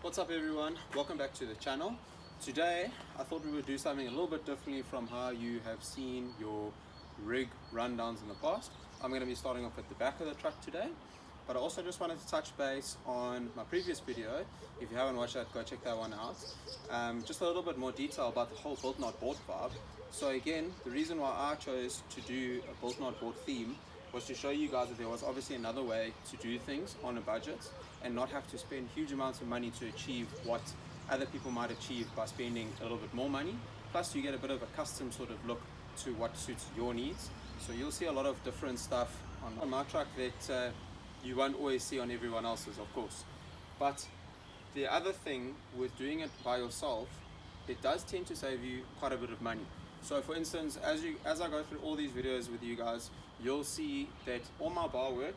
What's up everyone, welcome back to the channel. Today I thought we would do something a little bit differently from how you have seen your rig rundowns in the past. I'm going to be starting off at the back of the truck today, but I also just wanted to touch base on my previous video. If you haven't watched that, go check that one out. Just a little bit more detail about the whole built not bought vibe. So again, the reason why I chose to do a built not bought theme was to show you guys that there was obviously another way to do things on a budget and not have to spend huge amounts of money to achieve what other people might achieve by spending a little bit more money. Plus you get a bit of a custom sort of look to what suits your needs. So you'll see a lot of different stuff on my truck that you won't always see on everyone else's, of course. But the other thing with doing it by yourself, it does tend to save you quite a bit of money. So for instance, as I go through all these videos with you guys, you'll see that all my bar work,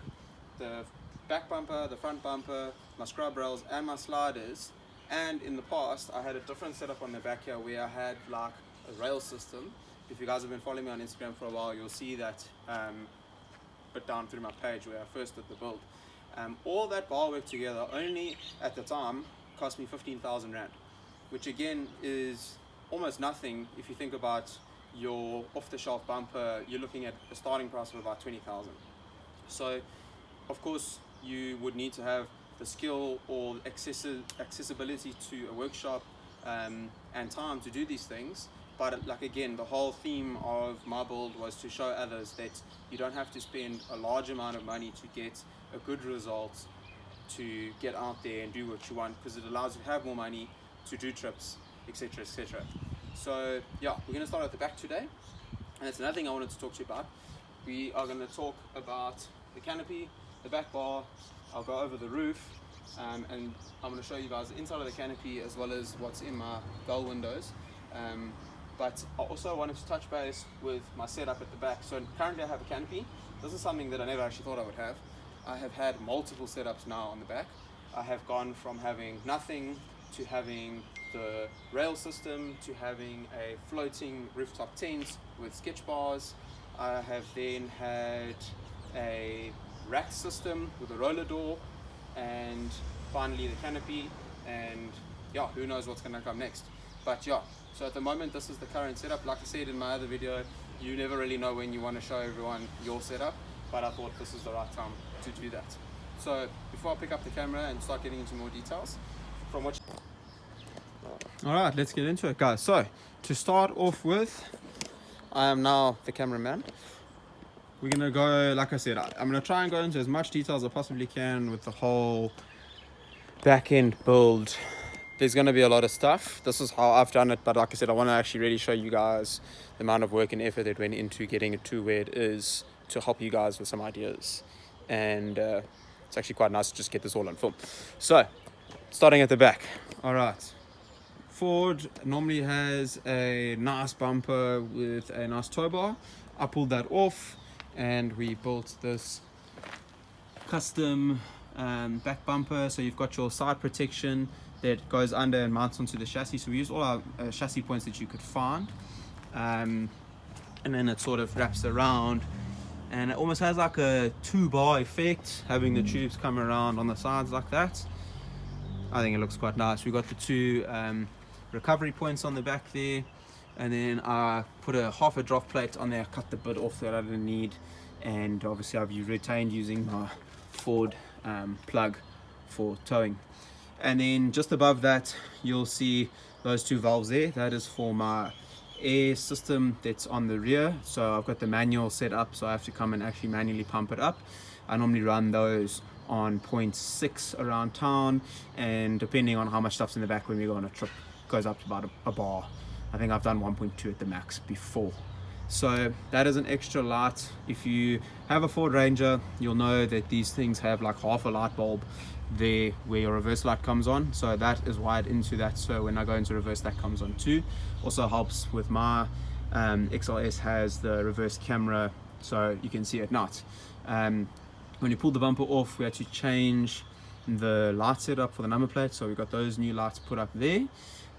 the back bumper, the front bumper, my scrub rails and my sliders, and in the past I had a different setup on the back here where I had like a rail system. If you guys have been following me on Instagram for a while, you'll see that bit down through my page where I first did the build. All that bar work together only at the time cost me 15,000 Rand, which again is almost nothing. If you think about your off-the-shelf bumper, you're looking at a starting price of about 20,000. So of course you would need to have the skill or accessibility to a workshop and time to do these things. But like again, the whole theme of my build was to show others that you don't have to spend a large amount of money to get a good result, to get out there and do what you want, because it allows you to have more money to do trips, etc, etc. So yeah, we're going to start at the back today, and that's another thing I wanted to talk to you about. We are going to talk about the canopy, the back bar. I'll go over the roof, and I'm going to show you guys the inside of the canopy as well as what's in my gull windows. But I also wanted to touch base with my setup at the back. So currently I have a canopy. This is something that I never actually thought I would have. I have had multiple setups now on the back. I have gone from having nothing to having the rail system to having a floating rooftop tent with sketch bars. I have then had a rack system with a roller door, and finally the canopy, and yeah, who knows what's going to come next. But yeah, so at the moment this is the current setup. Like I said in my other video, you never really know when you want to show everyone your setup, but I thought this is the right time to do that. So before I pick up the camera and start getting into more details, alright, let's get into it, guys. So to start off with, I am now the cameraman. We're gonna go, like I said, I'm gonna try and go into as much detail as I possibly can with the whole back end build. There's gonna be a lot of stuff. This is how I've done it, but like I said, I want to actually really show you guys the amount of work and effort that went into getting it to where it is, to help you guys with some ideas. And it's actually quite nice to just get this all on film. So starting at the back. All right, Ford normally has a nice bumper with a nice tow bar. I pulled that off and we built this custom back bumper. So you've got your side protection that goes under and mounts onto the chassis. So we used all our chassis points that you could find, and then it sort of wraps around, and it almost has like a 2-bar effect, having the tubes come around on the sides like that. I think it looks quite nice. We got the 2 recovery points on the back there, and then I put a half a drop plate on there, cut the bit off that I didn't need, and obviously I've retained using my Ford plug for towing. And then just above that you'll see those 2 valves there. That is for my air system that's on the rear. So I've got the manual set up, so I have to come and actually manually pump it up. I normally run those on 0.6 around town, and depending on how much stuff's in the back when we go on a trip, goes up to about a bar. I think I've done 1.2 at the max before. So that is an extra light. If you have a Ford Ranger, you'll know that these things have like half a light bulb there where your reverse light comes on. So that is wired into that, so when I go into reverse, that comes on too. Also helps with my XLS has the reverse camera, so you can see at night. When you pull the bumper off, we had to change the light setup for the number plate, so we got those new lights put up there.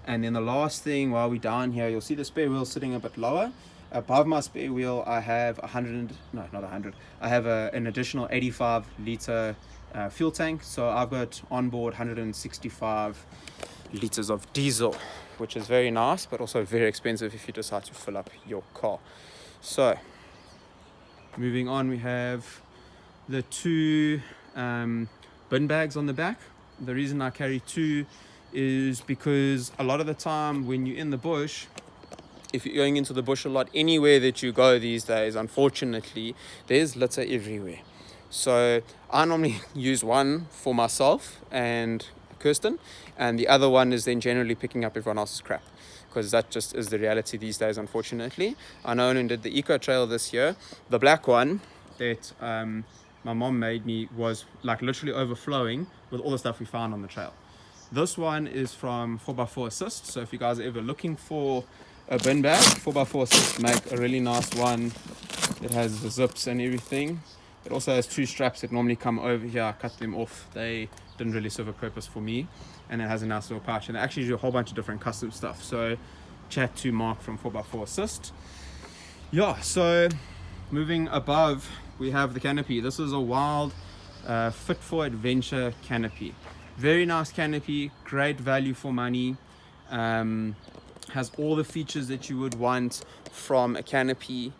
And then the last thing, while we're down here, you'll see the spare wheel sitting a bit lower. Above my spare wheel I have I have an additional 85 litre fuel tank. So I've got on board 165 liters of diesel, which is very nice, but also very expensive if you decide to fill up your car. So moving on, we have the two bin bags on the back. The reason I carry two is because a lot of the time when you're in the bush, if you're going into the bush a lot, anywhere that you go these days, unfortunately, there's litter everywhere. So I normally use one for myself and Kirsten, and the other one is then generally picking up everyone else's crap, because that just is the reality these days, unfortunately. I know I did the eco trail this year. The black one that my mom made me was like literally overflowing with all the stuff we found on the trail. This one is from 4x4 Assist. So if you guys are ever looking for a bin bag, 4x4 Assist make a really nice one. It has the zips and everything. It also has two straps that normally come over here. I cut them off. They didn't really serve a purpose for me. And it has a nice little pouch. And they actually do a whole bunch of different custom stuff. So chat to Mark from 4x4 Assist. Yeah, so moving above, we have the Canopy. This is a wild fit for adventure canopy. Very nice canopy, great value for money. Has all the features that you would want from a canopy.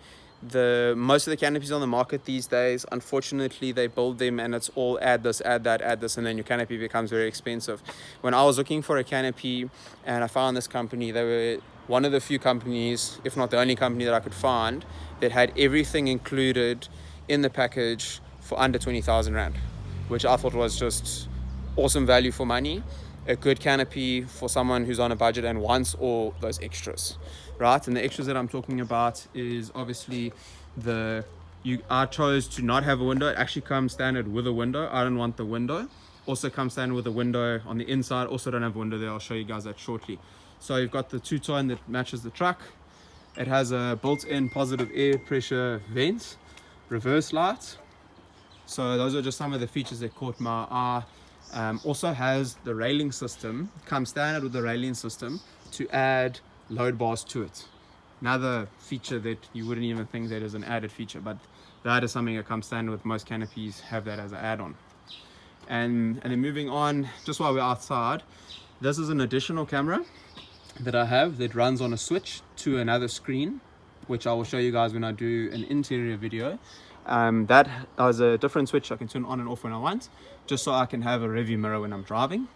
Most of the canopies on the market these days, unfortunately, they build them and it's all add this, add that, add this, and then your canopy becomes very expensive. When I was looking for a canopy and I found this company, they were one of the few companies, if not the only company that I could find, that had everything included in the package for under 20,000 Rand, which I thought was just awesome value for money. A good canopy for someone who's on a budget and wants all those extras, right? And the extras that I'm talking about is obviously I chose to not have a window. It actually comes standard with a window. I don't want the window. Also comes standard with a window on the inside. Also don't have a window there. I'll show you guys that shortly. So you've got the two-tone that matches the truck. It has a built-in positive air pressure vent, reverse light. So those are just some of the features that caught my eye. Also has the railing system, comes standard with the railing system to add load bars to it. Another feature that you wouldn't even think that is an added feature, but that is something that comes standard with most canopies, have that as an add-on. And then moving on, just while we're outside, this is an additional camera that I have that runs on a switch to another screen, which I will show you guys when I do an interior video. That has a different switch I can turn on and off when I want, just so I can have a rearview mirror when I'm driving.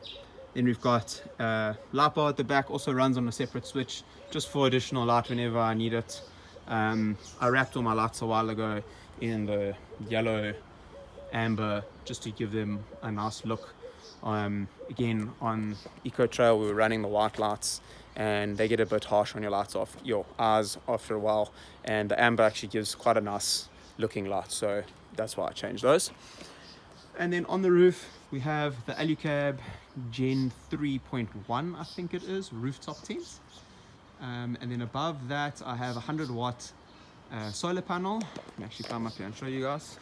Then we've got light bar at the back, also runs on a separate switch just for additional light whenever I need it. I wrapped all my lights a while ago in the yellow amber just to give them a nice look. Again, on Eco Trail we were running the white lights and they get a bit harsh on your eyes after a while, and the amber actually gives quite a nice looking light, so that's why I changed those. And then on the roof we have the Alucab Gen 3.1, I think it is, rooftop tent. And then above that I have a 100-watt solar panel. I can actually come up here and show you guys.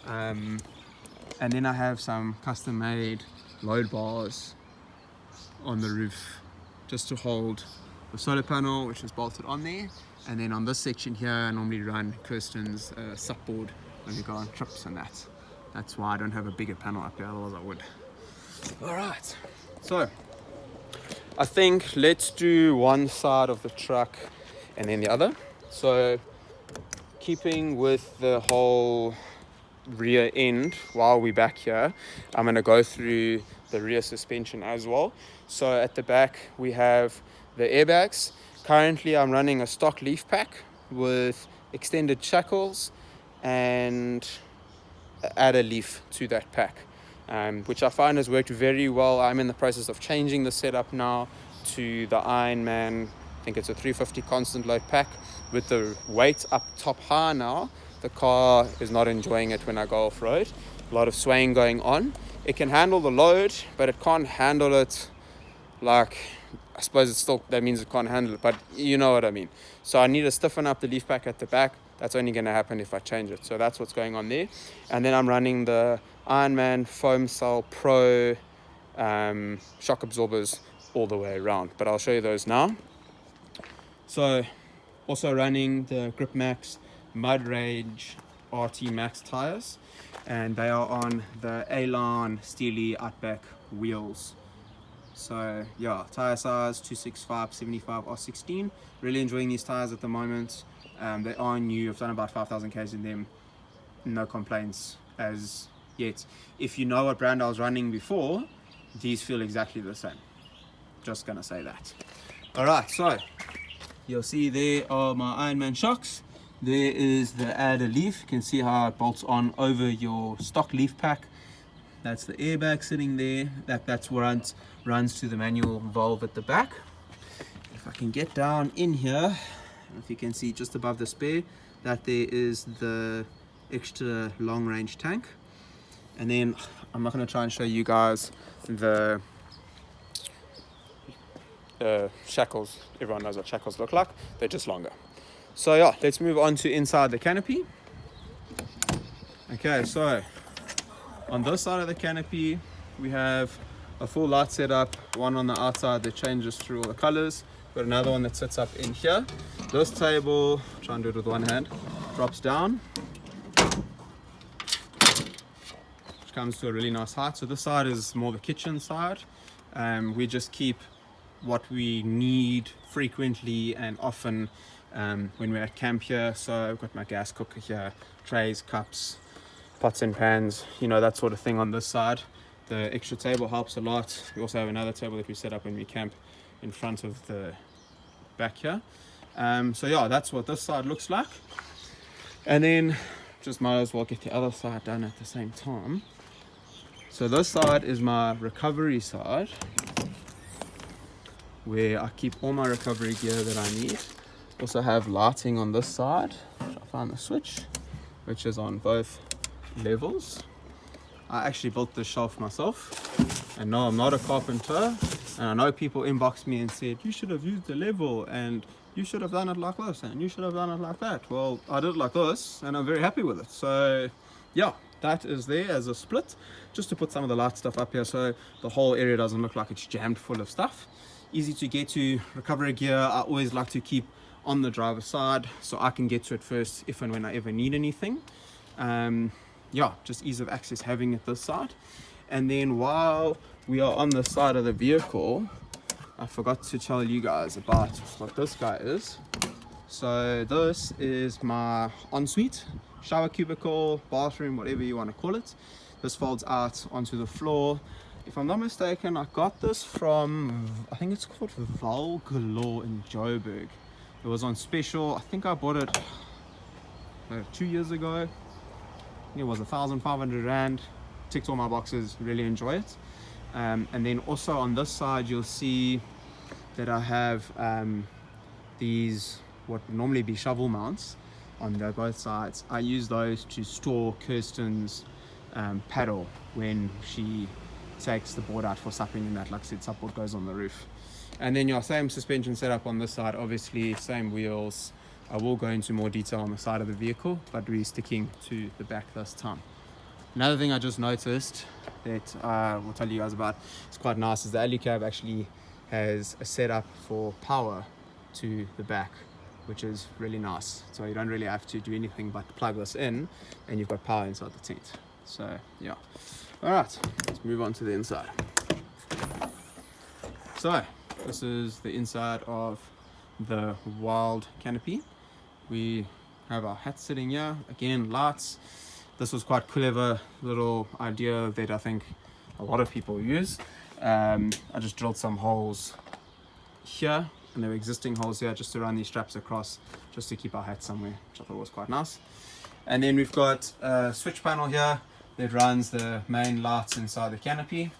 And then I have some custom made load bars on the roof just to hold the solar panel, which is bolted on there. And then on this section here I normally run Kirsten's supboard when we go on trips and that. That's why I don't have a bigger panel up here, otherwise I would. Alright, so I think let's do one side of the truck and then the other. So keeping with the whole rear end, while we're back here, I'm going to go through the rear suspension as well. So at the back we have the airbags. Currently I'm running a stock leaf pack with extended shackles and add a leaf to that pack, which I find has worked very well. I'm in the process of changing the setup now to the Ironman, I think it's a 350 constant load pack with the weight up top high now. The car is not enjoying it when I go off-road. A lot of swaying going on. It can handle the load, but it can't handle it like, I suppose it's still, that means it can't handle it, but you know what I mean. So I need to stiffen up the leaf pack at the back. That's only going to happen if I change it. So that's what's going on there. And then I'm running the Ironman Foam Cell Pro shock absorbers all the way around, but I'll show you those now. So also running the Grip Max Mud Rage RT Max tires. and they are on the Elan Steely Outback wheels. So yeah, tire size 265 75 R16. Really enjoying these tires at the moment. They are new. I've done about 5,000 k's in them. No complaints as yet. If you know what brand I was running before, these feel exactly the same. Just gonna say that. All right, so you'll see there are my Ironman shocks. There is the adder leaf. You can see how it bolts on over your stock leaf pack. That's the airbag sitting there. That's what runs to the manual valve at the back. If I can get down in here, if you can see just above the spare, that there is the extra long range tank. And then I'm not going to try and show you guys the shackles. Everyone knows what shackles look like. They're just longer. So yeah, let's move on to inside the canopy. Okay, so on this side of the canopy, we have a full light setup, one on the outside that changes through all the colors. Got another one that sits up in here. This table, try and do it with one hand, drops down, which comes to a really nice height. So this side is more the kitchen side. We just keep what we need frequently and often when we're at camp here. So I've got my gas cooker here, trays, cups, pots and pans, you know, that sort of thing on this side. The extra table helps a lot. We also have another table that we set up when we camp in front of the back here. So yeah, that's what this side looks like. And then just might as well get the other side done at the same time. So this side is my recovery side, where I keep all my recovery gear that I need. Also have lighting on this side. I'll find the switch, which is on both levels. I actually built this shelf myself, and no, I'm not a carpenter, and I know people inboxed me and said you should have used the level and you should have done it like this and you should have done it like that. Well, I did it like this and I'm very happy with it. So yeah, that is there as a split, just to put some of the light stuff up here so the whole area doesn't look like it's jammed full of stuff. Easy to get to. Recovery gear I always like to keep on the driver's side so I can get to it first if and when I ever need anything. Yeah, just ease of access having it this side. And then while we are on the side of the vehicle, I forgot to tell you guys about what this guy is. So this is my ensuite, shower cubicle, bathroom, whatever you want to call it. This folds out onto the floor. If I'm not mistaken, I got this from, I think it's called Val Galore in Joburg. It was on special. I think I bought it 2 years ago. It was 1,500 rand. Ticked all my boxes, really enjoy it. And then also on this side you'll see that I have these what would normally be shovel mounts on both sides. I use those to store Kirsten's paddle when she takes the board out for supping, and that, like I said, support goes on the roof. And then your same suspension setup on this side, obviously same wheels. I will go into more detail on the side of the vehicle, but we're sticking to the back this time. Another thing I just noticed that I will tell you guys about, it's quite nice, is the alley cab actually has a setup for power to the back, which is really nice. So you don't really have to do anything but plug this in and you've got power inside the tent. So yeah. All right, let's move on to the inside. So this is the inside of the Wild Canopy. We have our hat sitting here, again lights. This was quite clever little idea that I think a lot of people use. I just drilled some holes here, and there were existing holes here just to run these straps across, just to keep our hat somewhere, which I thought was quite nice. And then we've got a switch panel here that runs the main lights inside the canopy.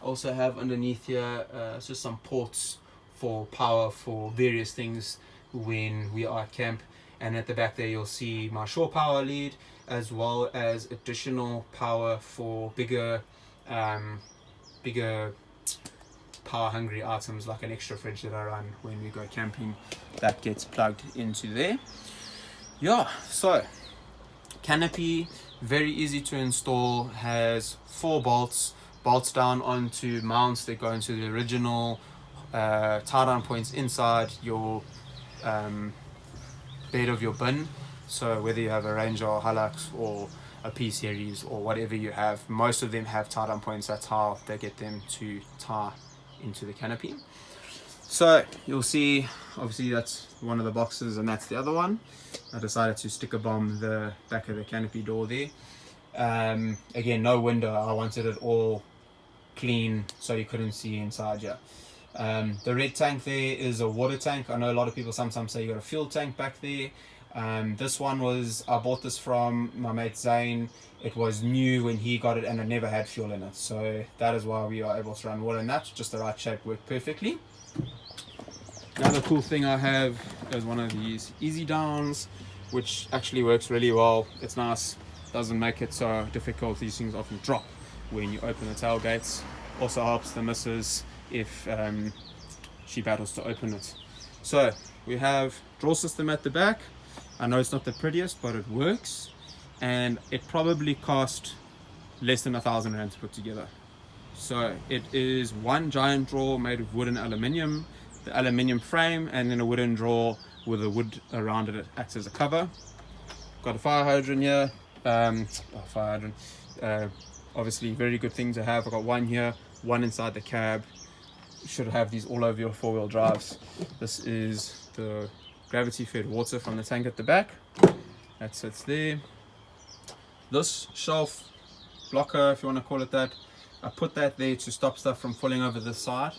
Also have underneath here just some ports for power for various things when we are at camp. And at the back there you'll see my shore power lead, as well as additional power for bigger power hungry items, like an extra fridge that I run when we go camping, that gets plugged into there. Yeah, so canopy, very easy to install, has 4 bolts down onto mounts that go into the original tie down points inside your bed of your bin. So whether you have a Ranger or Hilux or a P series or whatever you have. Most of them have tie down points. That's how they get them to tie into the canopy. So you'll see, obviously that's one of the boxes and that's the other one. I decided to sticker bomb the back of the canopy door there. Again, no window. I wanted it all clean so you couldn't see inside here. The red tank there is a water tank. I know a lot of people sometimes say you got a fuel tank back there. This one was, I bought this from my mate Zane. It was new when he got it and it never had fuel in it, so that is why we are able to run water in that. Just the right shape, worked perfectly. Another cool thing I have is one of these easy downs, which actually works really well. It's nice, doesn't make it so difficult. These things often drop when you open the tailgates. Also helps the missus if she battles to open it. So we have draw system at the back. I know it's not the prettiest, but it works, and it probably cost less than 1,000 rand to put together. So it is one giant drawer made of wood and aluminium, the aluminium frame, and then a wooden drawer with a wood around it. It acts as a cover. Got a fire hydrant here. Obviously very good thing to have. I've got one here, one inside the cab. You should have these all over your four-wheel drives. This is the gravity fed water from the tank at the back. That sits there. This shelf blocker, if you want to call it that, I put that there to stop stuff from falling over the side,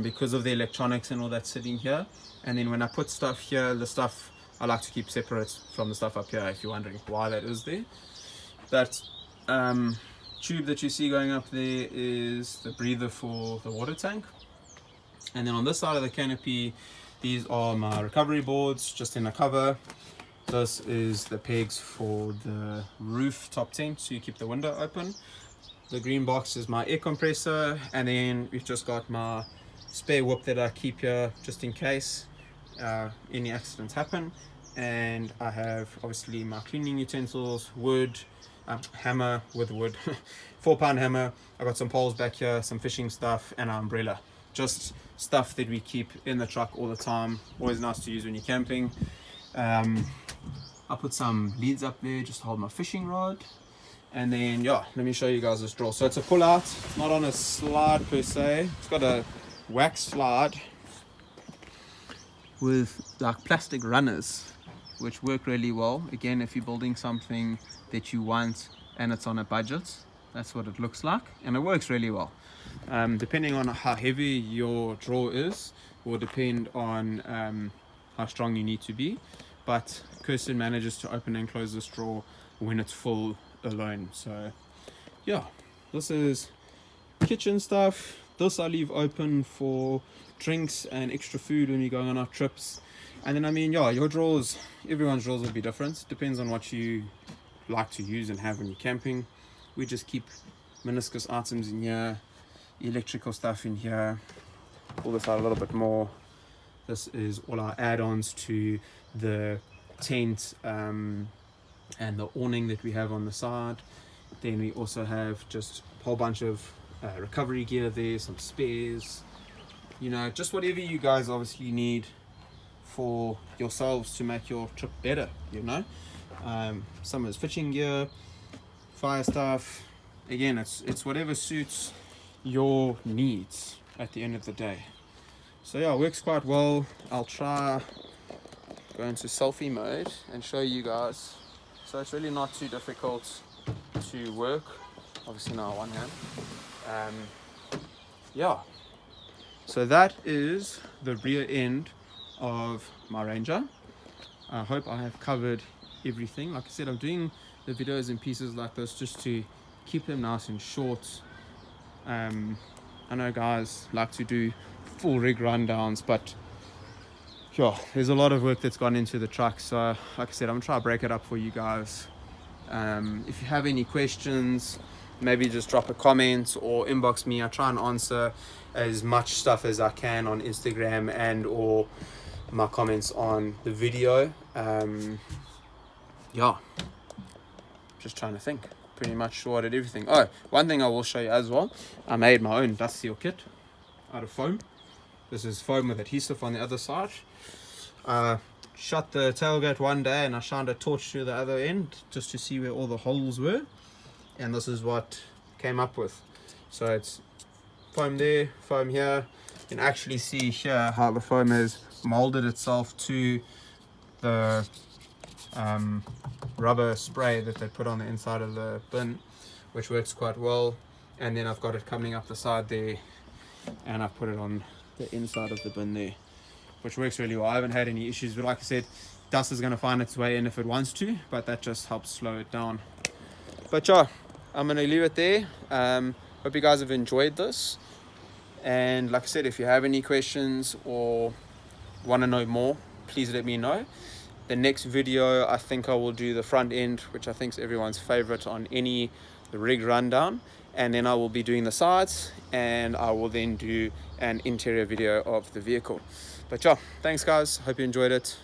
because of the electronics and all that sitting here. And then when I put stuff here, the stuff I like to keep separate from the stuff up here, if you're wondering why that is there. That tube that you see going up there is the breather for the water tank. And then on this side of the canopy, these are my recovery boards, just in a cover. This is the pegs for the roof top tent, so you keep the window open. The green box is my air compressor, and then we've just got my spare whip that I keep here just in case any accidents happen. And I have obviously my cleaning utensils, wood, hammer with wood, 4-pound hammer. I got some poles back here, some fishing stuff, and an umbrella. Just stuff that we keep in the truck all the time. Always nice to use when you're camping. I put some leads up there just to hold my fishing rod. And then, yeah, let me show you guys this drawer. So it's a pull out, it's not on a slide per se. It's got a wax slide with like plastic runners, which work really well. Again, if you're building something that you want and it's on a budget, that's what it looks like, and it works really well. Depending on how heavy your drawer is will depend on how strong you need to be, but Kirsten manages to open and close this drawer when it's full alone. So yeah, this is kitchen stuff. This I leave open for drinks and extra food when we're going on our trips. And then, I mean, yeah, your drawers, everyone's drawers will be different. Depends on what you like to use and have when you're camping. We just keep meniscus items in here, electrical stuff in here. Pull this out a little bit more. This is all our add-ons to the tent and the awning that we have on the side. Then we also have just a whole bunch of recovery gear there, some spares, you know, just whatever you guys obviously need for yourselves to make your trip better, you know. Some is fishing gear, fire stuff. Again, it's whatever suits your needs at the end of the day. So yeah, it works quite well. I'll try go into selfie mode and show you guys. So it's really not too difficult to work. Obviously now one hand. Yeah, so that is the rear end of my Ranger. I hope I have covered everything. Like I said, I'm doing the videos in pieces like this just to keep them nice and short. I know guys like to do full rig rundowns, but yeah, there's a lot of work that's gone into the truck. So like I said, I'm gonna try to break it up for you guys. If you have any questions, maybe just drop a comment or inbox me. I try and answer as much stuff as I can on Instagram and or my comments on the video. Yeah, just trying to think. Pretty much sorted everything. Oh, one thing I will show you as well, I made my own dust seal kit out of foam. This is foam with adhesive on the other side. shot the tailgate one day and I shined a torch to the other end just to see where all the holes were, and this is what came up with. So it's foam there, foam here. You can actually see here how the foam has molded itself to the rubber spray that they put on the inside of the bin, which works quite well. And then I've got it coming up the side there, and I've put it on the inside of the bin there, which works really well. I haven't had any issues, but like I said, dust is going to find its way in if it wants to, but that just helps slow it down. But yeah, I'm going to leave it there. Hope you guys have enjoyed this, and like I said, if you have any questions or want to know more, please let me know. The next video, I think I will do the front end, which I think is everyone's favorite on the rig rundown, and then I will be doing the sides, and I will then do an interior video of the vehicle. But yeah, thanks guys, hope you enjoyed it.